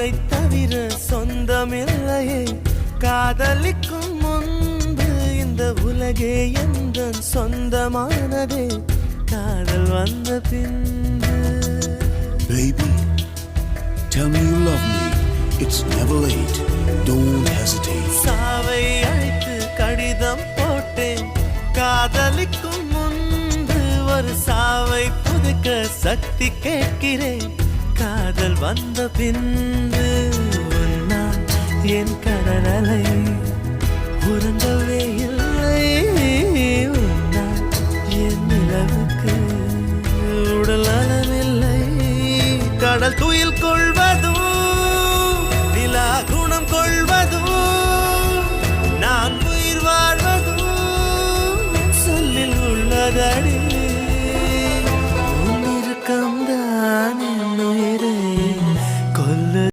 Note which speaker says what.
Speaker 1: உயிரை தவிர சொந்தமில்லையே காதலிக்கும் முன்பு இந்த உலகே எந்த சொந்தமானதே காதல் வந்த பின்பு.
Speaker 2: Baby, tell me you love me. It's never late. Don't hesitate.
Speaker 1: சாவை அழைத்து கடிதம் போட்டேன் காதலிக்கும் முன்பு ஒரு சாவை புதுக்க சக்தி கேட்கிறேன் காதல் வந்த பின்பு. உன்னால் என் கடலலை உறங்கவே இல்லை உன்னால் என் நிலவுக்கு உடல் நலமில்லை. கடல் துயில் கொள்வதும் நிலா குணம் கொள்வதும் நான் உயிர் வாழ்வதும் சொல்லில் உள்ளதடி.